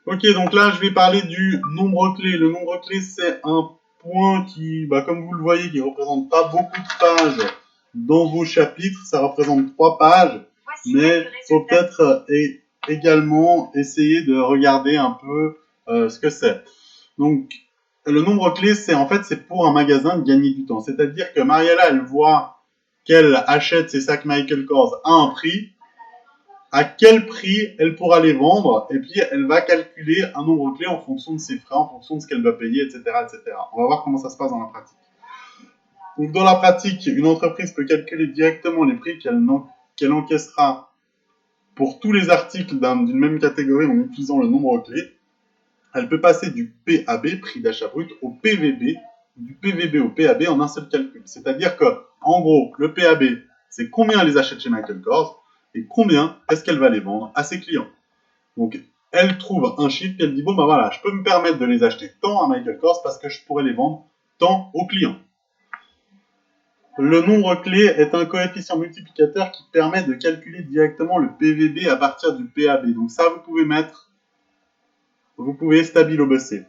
Ok, donc là, je vais parler du nombre clé. Le nombre clé, c'est un point qui, comme vous le voyez, qui ne représente pas beaucoup de pages dans vos chapitres. Ça représente 3 pages, mais il faut peut-être également essayer de regarder un peu ce que c'est. Donc, le nombre clé, c'est pour un magasin de gagner du temps. C'est-à-dire que Mariella, elle voit qu'elle achète ses sacs Michael Kors à un prix, à quel prix elle pourra les vendre, et puis elle va calculer un nombre clé en fonction de ses frais, en fonction de ce qu'elle va payer, etc., etc. On va voir comment ça se passe dans la pratique. Donc, dans la pratique, une entreprise peut calculer directement les prix qu'elle encaissera pour tous les articles d'une même catégorie en utilisant le nombre clé. Elle peut passer du PAB, prix d'achat brut, au PVB, du PVB au PAB en un seul calcul. C'est-à-dire que, en gros, le PAB, c'est combien elle les achète chez Michael Kors et combien est-ce qu'elle va les vendre à ses clients. Donc, elle trouve un chiffre et elle dit, bon, voilà, je peux me permettre de les acheter tant à Michael Kors parce que je pourrais les vendre tant aux clients. Le nombre clé est un coefficient multiplicateur qui permet de calculer directement le PVB à partir du PAB. Donc ça, vous pouvez stabilo-bosser.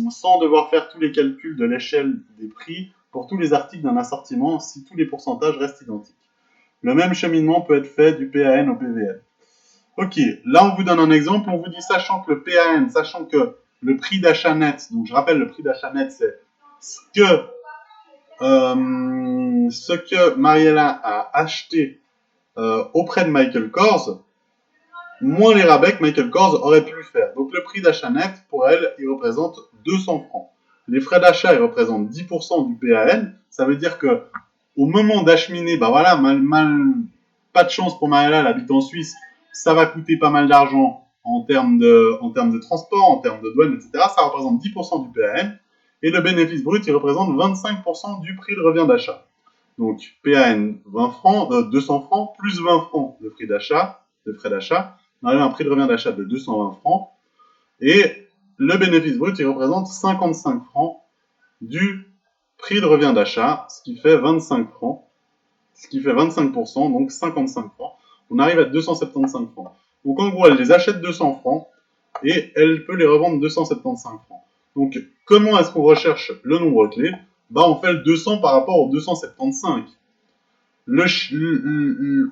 Sans devoir faire tous les calculs de l'échelle des prix pour tous les articles d'un assortiment si tous les pourcentages restent identiques. Le même cheminement peut être fait du PAN au PVN. Ok, là on vous donne un exemple, on vous dit sachant que le PAN, sachant que le prix d'achat net, donc je rappelle le prix d'achat net c'est ce que Mariella a acheté auprès de Michael Kors, moins les rabais que Michael Kors aurait pu lui faire. Donc le prix d'achat net, pour elle, il représente 200 francs. Les frais d'achat, ils représentent 10% du PAN. Ça veut dire que au moment d'acheminer, pas de chance pour Mariella, elle habite en Suisse, ça va coûter pas mal d'argent en termes de transport, en termes de douane, etc. Ça représente 10% du PAN. Et le bénéfice brut, il représente 25% du prix de revient d'achat. Donc PAN 20 francs, 200 francs, plus 20 francs de frais d'achat, on a un prix de revient d'achat de 220 francs, et le bénéfice brut, il représente 55 francs du prix de revient d'achat, ce qui fait 25 francs, ce qui fait 25%, donc 55 francs. On arrive à 275 francs. Donc en gros, elle les achète 200 francs, et elle peut les revendre 275 francs. Donc comment est-ce qu'on recherche le nombre clé? On fait le 200 par rapport au 275.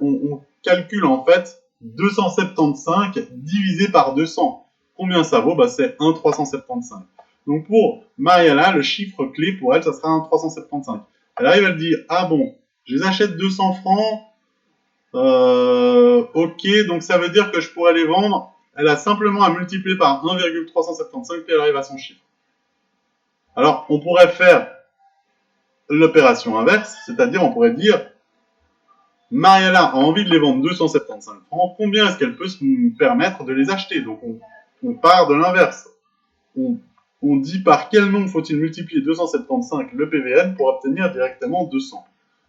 On calcule en fait 275 divisé par 200. Combien ça vaut? C'est 1,375. Donc pour Mariella, le chiffre clé pour elle, ça sera 1,375. Elle arrive, elle dit, ah bon, je les achète 200 francs, ok, donc ça veut dire que je pourrais les vendre. Elle a simplement à multiplier par 1,375 puis elle arrive à son chiffre. Alors, on pourrait faire l'opération inverse, c'est-à-dire on pourrait dire Mariella a envie de les vendre 275 francs, combien est-ce qu'elle peut se permettre de les acheter? Donc on part de l'inverse. On dit par quel nombre faut-il multiplier 275 le PVN pour obtenir directement 200.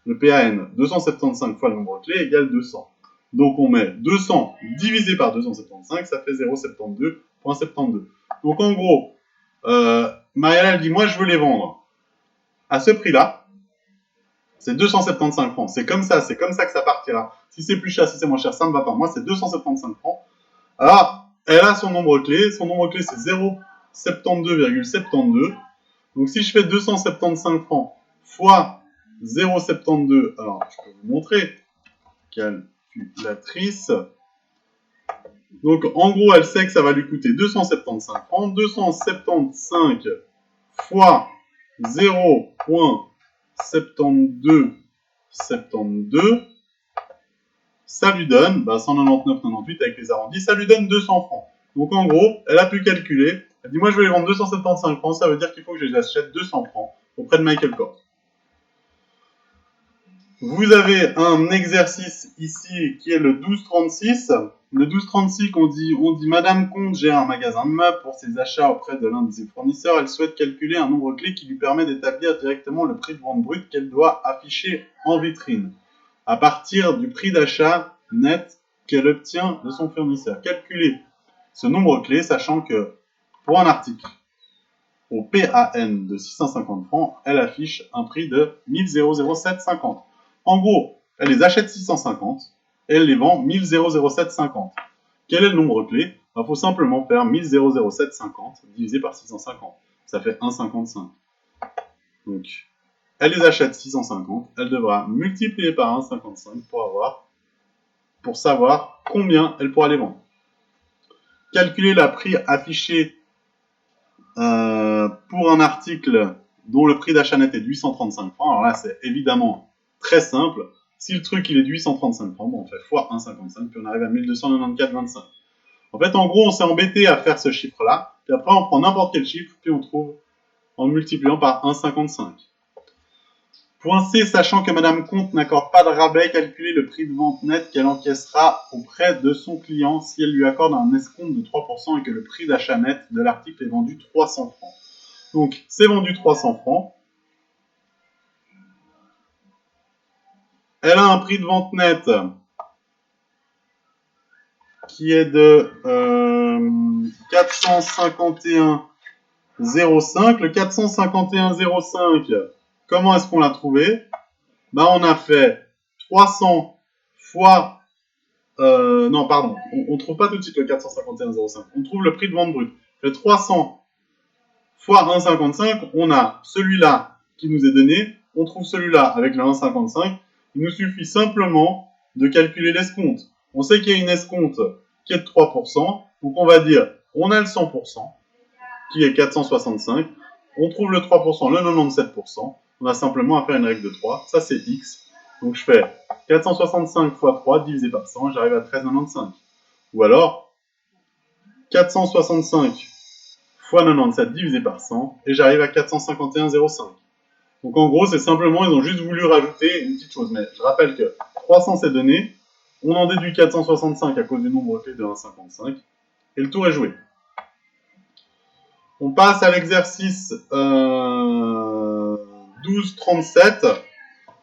Le PAN, 275 fois le nombre clé égale 200. Donc on met 200 divisé par 275, ça fait 0,72.72. Donc en gros, Mariella elle dit, moi je veux les vendre à ce prix-là, c'est 275 francs. C'est comme ça que ça partira. Si c'est plus cher, si c'est moins cher, ça ne va pas. Moi, c'est 275 francs. Alors, elle a son nombre clé. Son nombre clé, c'est 0,72,72. Donc, si je fais 275 francs fois 0,72, alors, je peux vous montrer. Calculatrice. Donc, en gros, elle sait que ça va lui coûter 275 francs. 275 fois 0,72, ça lui donne 199,98 avec les arrondis, ça lui donne 200 francs. Donc en gros, elle a pu calculer, elle dit moi je vais les vendre 275 francs, ça veut dire qu'il faut que je les achète 200 francs auprès de Michael Kors. Vous avez un exercice ici qui est le 1236. Le 1236, on dit Madame Comte gère un magasin de meubles pour ses achats auprès de l'un de ses fournisseurs. Elle souhaite calculer un nombre clé qui lui permet d'établir directement le prix de vente brut qu'elle doit afficher en vitrine à partir du prix d'achat net qu'elle obtient de son fournisseur. Calculez ce nombre clé, sachant que pour un article au PAN de 650 francs, elle affiche un prix de 1007,50. En gros, elle les achète 650 et elle les vend 1007,50. Quel est le nombre clé? Il faut simplement faire 1007,50 divisé par 650. Ça fait 1,55. Donc, elle les achète 650. Elle devra multiplier par 1,55 pour savoir combien elle pourra les vendre. Calculer le prix affiché pour un article dont le prix d'achat net est de 835 francs. Alors là, c'est évidemment très simple. Si le truc il est de 835 francs, bon, on fait x 1,55, puis on arrive à 1294,25. En fait, en gros, on s'est embêté à faire ce chiffre-là, puis après, on prend n'importe quel chiffre, puis on trouve en multipliant par 1,55. Point C, sachant que Madame Comte n'accorde pas de rabais, calculer le prix de vente net qu'elle encaissera auprès de son client si elle lui accorde un escompte de 3% et que le prix d'achat net de l'article est vendu 300 francs. Donc, c'est vendu 300 francs. Elle a un prix de vente net qui est de 451,05. Le 451,05, comment est-ce qu'on l'a trouvé? Ben, on a fait 300 fois... non, pardon, on ne trouve pas tout de suite le 451,05. On trouve le prix de vente brut. Le 300 fois 1,55, on a celui-là qui nous est donné. On trouve celui-là avec le 1,55. Il nous suffit simplement de calculer l'escompte. On sait qu'il y a une escompte qui est de 3%. Donc on va dire, on a le 100%, qui est 465. On trouve le 3%, le 97%. On a simplement à faire une règle de 3. Ça, c'est X. Donc je fais 465 fois 3 divisé par 100, j'arrive à 13,95. Ou alors, 465 fois 97 divisé par 100, et j'arrive à 451,05. Donc en gros, c'est simplement, ils ont juste voulu rajouter une petite chose. Mais je rappelle que 300 c'est donné, on en déduit 465 à cause du nombre clé de 1,55, et le tour est joué. On passe à l'exercice 12,37.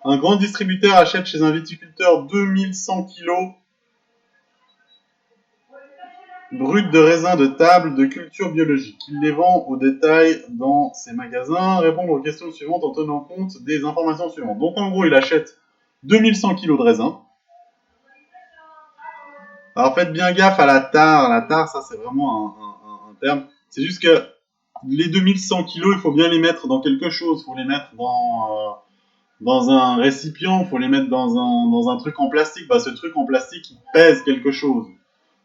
Un grand distributeur achète chez un viticulteur 2100 kg brut de raisins de table de culture biologique. Il les vend au détail dans ses magasins. Répondre aux questions suivantes en tenant compte des informations suivantes. Donc en gros, il achète 2100 kg de raisins. Alors faites bien gaffe à la tare. La tare, ça c'est vraiment un terme. C'est juste que les 2100 kg, il faut bien les mettre dans quelque chose. Il faut les mettre dans un récipient, il faut les mettre dans un truc en plastique. Bah, ce truc en plastique, il pèse quelque chose.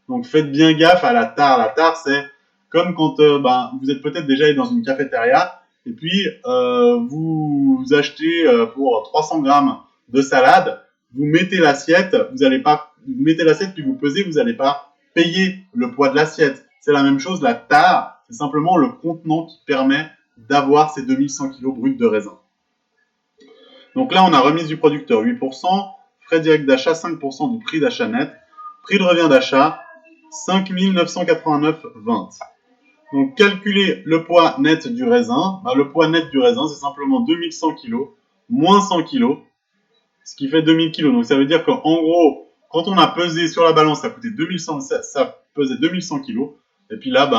Donc faites bien gaffe à la tare. La tare, c'est comme quand vous êtes peut-être déjà allé dans une cafétéria et puis vous achetez pour 300 grammes de salade, vous mettez l'assiette, vous mettez l'assiette puis vous pesez, vous n'allez pas payer le poids de l'assiette. C'est la même chose, la tare, c'est simplement le contenant qui permet d'avoir ces 2100 kg bruts de raisin. Donc là, on a remise du producteur 8%, frais directs d'achat 5% du prix d'achat net, prix de revient d'achat 5 989,20. Donc, calculer le poids net du raisin. Le poids net du raisin, c'est simplement 2100 kg moins 100 kg, ce qui fait 2000 kg. Donc, ça veut dire qu'en gros, quand on a pesé sur la balance, ça coûtait 2100, ça pesait 2100 kg. Et puis là,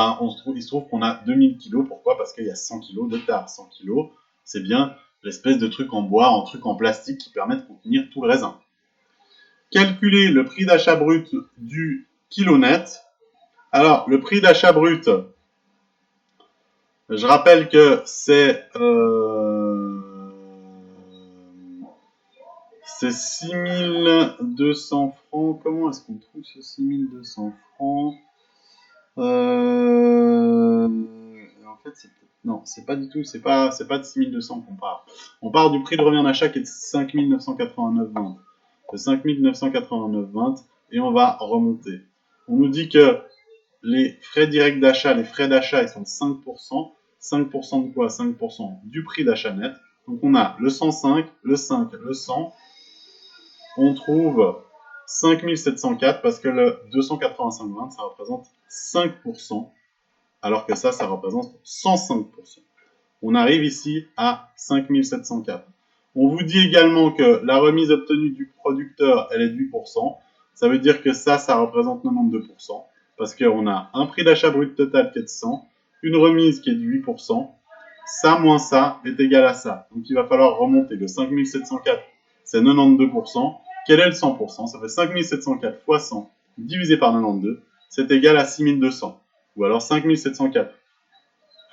il se trouve qu'on a 2000 kg. Pourquoi? Parce qu'il y a 100 kg de tare. 100 kg, c'est bien l'espèce de truc en bois, en truc en plastique qui permet de contenir tout le raisin. Calculer le prix d'achat brut du kilo net. Alors, le prix d'achat brut, je rappelle que c'est 6200 francs. Comment est-ce qu'on trouve ce 6200 francs En fait, non, c'est pas du tout, c'est pas de 6200 qu'on part. On part du prix de revient d'achat qui est de 5989,20. De 5989,20 et on va remonter. On nous dit que les frais directs d'achat, les frais d'achat, ils sont de 5%. 5% de quoi? 5% du prix d'achat net. Donc on a le 105, le 5, le 100. On trouve 5704 parce que le 285,20, ça représente 5%, alors que ça représente 105%. On arrive ici à 5704. On vous dit également que la remise obtenue du producteur, elle est de 8%. Ça veut dire que ça représente 92%. Parce qu'on a un prix d'achat brut total qui est de 100, une remise qui est de 8%, ça moins ça est égal à ça. Donc il va falloir remonter. Le 5704, c'est 92%. Quel est le 100%? Ça fait 5704 fois 100 divisé par 92. c'est égal à 6200. Ou alors 5704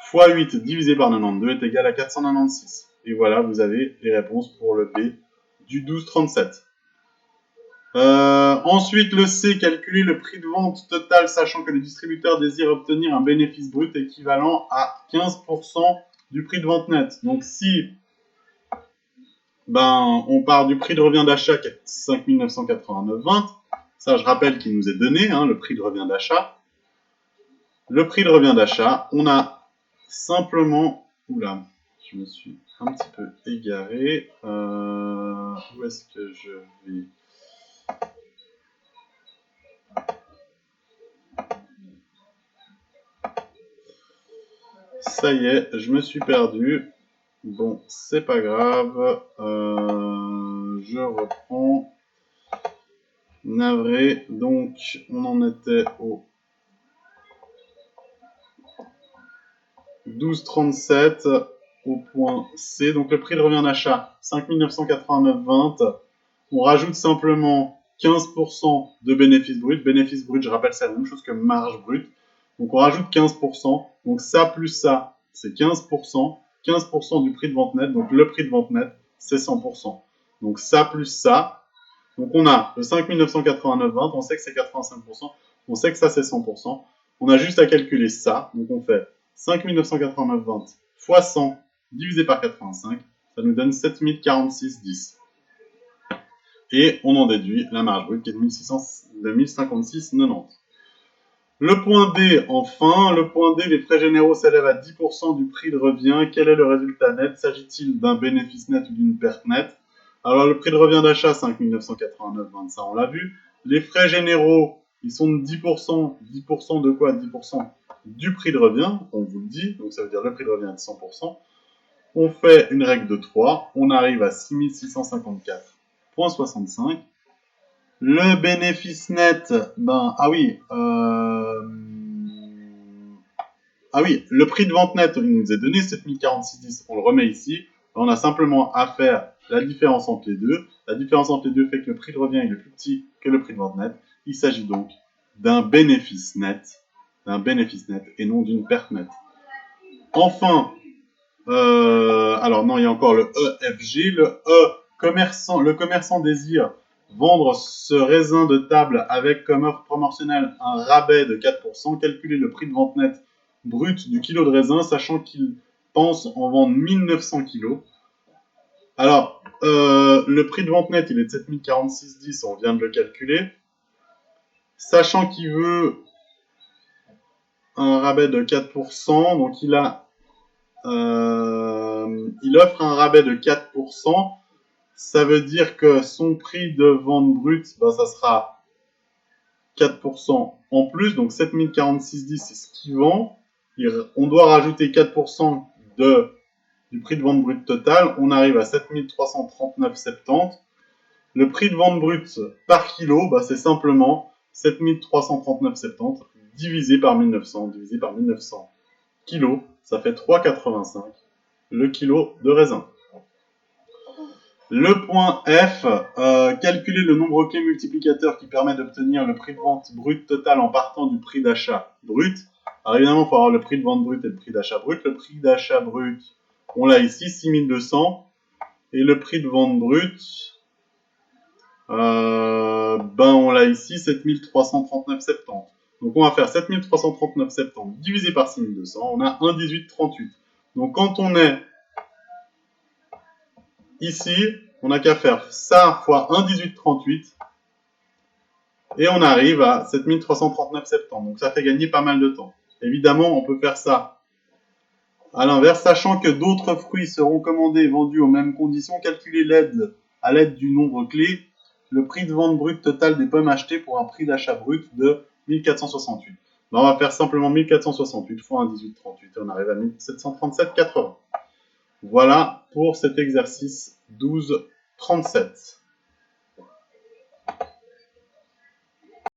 fois 8 divisé par 92 est égal à 496. Et voilà, vous avez les réponses pour le B du 1237. Ensuite, le C, calculer le prix de vente total, sachant que le distributeur désire obtenir un bénéfice brut équivalent à 15% du prix de vente net. Donc, si on part du prix de revient d'achat qui est 5 989,20, ça, je rappelle qu'il nous est donné, le prix de revient d'achat. Le prix de revient d'achat, on a simplement... Oula, je me suis un petit peu égaré. Où est-ce que je vais... Ça y est, je me suis perdu. Bon, c'est pas grave. Je reprends. Navré. Donc, on en était au 12,37 au point C. Donc, le prix de revient d'achat, 5 989,20. On rajoute simplement 15% de bénéfice brut. Bénéfice brut, je rappelle, c'est la même chose que marge brute. Donc, on rajoute 15%. Donc, ça plus ça, c'est 15%. 15% du prix de vente net. Donc, le prix de vente net, c'est 100%. Donc, ça plus ça. Donc, on a le 5 989,20. On sait que c'est 85%. On sait que ça, c'est 100%. On a juste à calculer ça. Donc, on fait 5 989,20 fois 100 divisé par 85. Ça nous donne 7046,10. Et on en déduit la marge brute qui est de 1056,90. Le point D, enfin, le point D, les frais généraux s'élèvent à 10% du prix de revient. Quel est le résultat net? S'agit-il d'un bénéfice net ou d'une perte nette? Alors, le prix de revient d'achat, 5 989,20, ça on l'a vu. Les frais généraux, ils sont de 10%. 10% de quoi? 10% du prix de revient, on vous le dit. Donc, ça veut dire le prix de revient est de 100%. On fait une règle de 3. On arrive à 6654,65. Le bénéfice net, le prix de vente net, il nous est donné 7046,10. On le remet ici. On a simplement à faire la différence entre les deux. La différence entre les deux fait que le prix de revient est plus petit que le prix de vente net. Il s'agit donc d'un bénéfice net et non d'une perte nette. Enfin, alors non, il y a encore le EFG. Le commerçant désire vendre ce raisin de table avec comme offre promotionnelle un rabais de 4%. Calculer le prix de vente net brut du kilo de raisin, sachant qu'il pense en vendre 1900 kilos. Alors, le prix de vente net, il est de 7046,10, on vient de le calculer. Sachant qu'il veut un rabais de 4%, donc il offre un rabais de 4%. Ça veut dire que son prix de vente brut, ça sera 4% en plus. Donc 7046,10, c'est ce qu'il vend. On doit rajouter 4% du prix de vente brut total. On arrive à 7339,70. Le prix de vente brut par kilo, c'est simplement 7339,70 divisé par 1900. Divisé par 1900 kilos, ça fait 3,85 le kilo de raisin. Le point F, calculer le nombre clé multiplicateur qui permet d'obtenir le prix de vente brut total en partant du prix d'achat brut. Alors évidemment, il faut avoir le prix de vente brut et le prix d'achat brut. Le prix d'achat brut, on l'a ici, 6200. Et le prix de vente brut, on l'a ici, 7339,70. Donc on va faire 7339,70 divisé par 6200. On a 1,1838. Donc quand on est ici, on n'a qu'à faire ça fois 1,1838 et on arrive à 7339,70. Donc ça fait gagner pas mal de temps. Évidemment, on peut faire ça à l'inverse, sachant que d'autres fruits seront commandés et vendus aux mêmes conditions. Calculer à l'aide du nombre clé le prix de vente brut total des pommes achetées pour un prix d'achat brut de 1468. On va faire simplement 1468 fois 1,1838 et on arrive à 1737,80. Voilà pour cet exercice 12,37.